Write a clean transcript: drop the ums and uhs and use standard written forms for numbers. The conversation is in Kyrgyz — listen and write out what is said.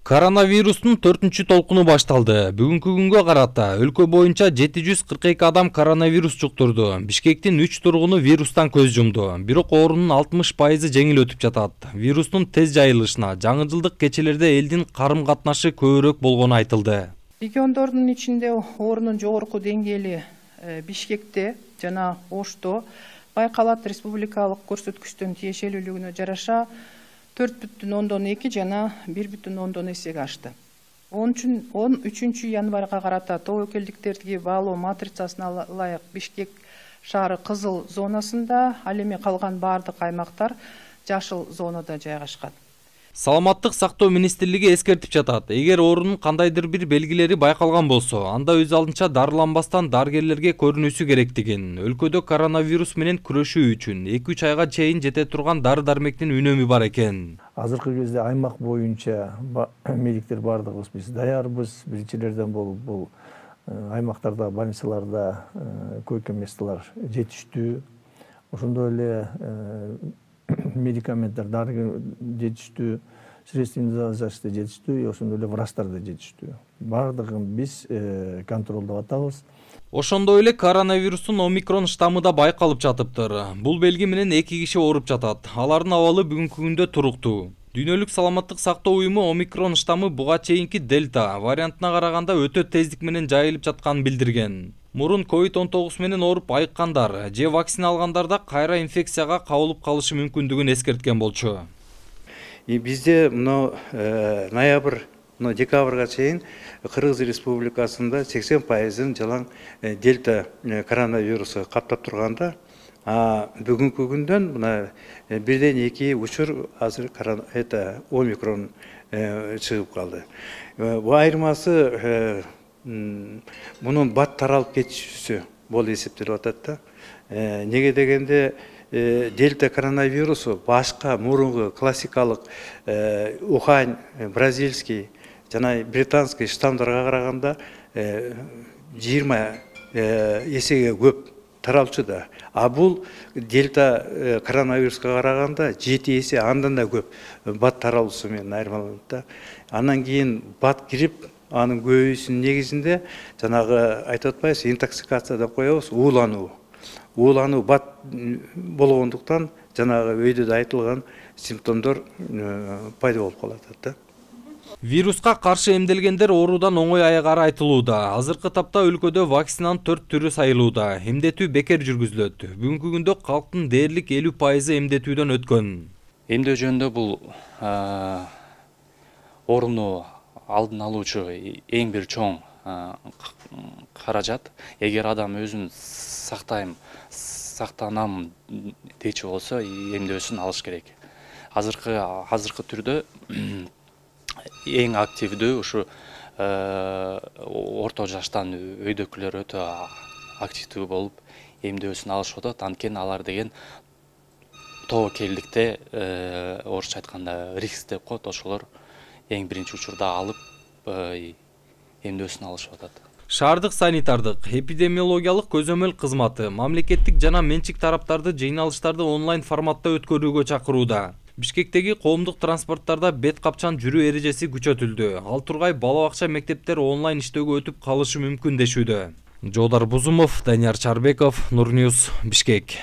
Коронавирустун 4-чү толкуну башталды. Бүгүнкү күнгө карата өлкө боюнча 742 адам коронавирус жуктурду. Бишкектин 3 тургуну вирустан көз жумду. Бирок оорунун 60% жеңил өтүп жатат. Вирустун тез жайылышына жаңы жылдык кечелерде элдин карым-катнашы көбүрөөк болгону айтылды. Региондордун ичинде оорунун жогорку деңгээли Бишкекте жана Ошто байкалат. Республикалык көрсөткүчтүн тиешелүүлүгүнө жараша 4,2 жана 1,10 эсеге ашты. 13 январга карата тобокелдиктерди баалоо матрицасына ылайык Бишкек шаары кызыл зонасында, ал эми калган баардык аймактар жашыл зонада жайгашкан. Саламаттык сактоо министрлиги эскертип жатат. Эгер оорунун кандайдыр бир белгилери байкалган болсо, анда өз алдынча дарыланбастан дарыгерлерге көрүнүүсү керектигин, өлкөдө коронавирус менен күрөшүү үчүн 2-3 айга чейин жете турган дары-дармектин үнөмү бар экен. Азыркы кезде аймак боюнча медиктер бардыгыбыз биз даярбыз. Биринчилерден бул аймактарда, больницаларда койко-месталар жетиштүү. Ошондой эле медикаменттер, дары жетиштүү, средства защиты жетиштүү, ошондой эле врачтар да жетиштүү. Бардыгын биз контролдоп атабыз. Ошондой эле коронавирустун омикрон штаммы да байкалып жатыптыр. Бул белги менен 2 киши ооруп жатат. Алардын абалы бүгүнкү күндө туруктуу. Дүйнөлүк саламаттык сактоо уюму омикрон штаммы буга чейинки дельта вариантына караганда өтө тездик менен жайылып жатканын билдирген. Мурун COVID-19 менен ооруп айыккандар же вакцина алгандарда кайра инфекцияга кабылып калышы мүмкүндүгүн эскерткен болчу. Бизде ноябрь, декабрга чейин Кыргыз Республикасында 80% жалаң дельта коронавирусы каптап турганда, бүгүнкү күндөн мына 1-2 учур азыр омикрон чыгып калды. Бул айырмасы мунун бат таралып кетишүүсү болуп эсептелип атат да. Неге дегенде дельта коронавирусу башка мурунку классикалык Ухань, бразильский жана британский штамдарга караганда 20 эсеге көп таралчу да. А бул дельта коронавируска караганда 7 эсе андан да көп бат таралуусу менен айырмаланат да. Андан кийин бат кирип, анын көбөйүүсүнүн негизинде жанагы айтып атпайбыз, интоксикация деп коебуз, уулануу бат болгондуктан жанагы өйдө да айтылган симптомдор пайда болуп калат да. Вируска каршы эмделгендер оорудан оңой айыгары айтылууда. Азыркы тапта өлкөдө вакцинанын 4 түрү сайылууда. Эмдетүү бекер жүргүзүлөт. Бүгүнкү күндө калктын дээрлик 50% эмдетүүдөн өткөн. Эмдөө жөнүндө бул ооруну алдын алуучу эң бир чоң каражат. Эгер адам өзүн сактанам дечи болсо, эмдөөсүн алыш керек. Азыркы түрдө эң активдүү ушу орто жаштан өйдөкүлөр өтө активдүү болуп эмдөөсүн алышып атат. Анткени алар деген тобокелдикте орусча айтканда риск деп коет, ошолор эң биринчи учурда алып эмдөөсүн алышып атат. Шаардык санитардык эпидемиологиялык көзөмөл кызматы мамлекеттик жана менчик тараптарды жыйналыштарды онлайн форматта өткөрүүгө чакырууда. Бишкектеги коомдук транспорттарда бет капчан жүрүү эрежеси күчөтүлдү. Ал тургай бала бакча мектептер онлайн иштөөгө өтүп калышы мүмкүн дешүүдө. Жоодар Бузумов, Данияр Чарбеков, Нур Ньюс, Бишкек.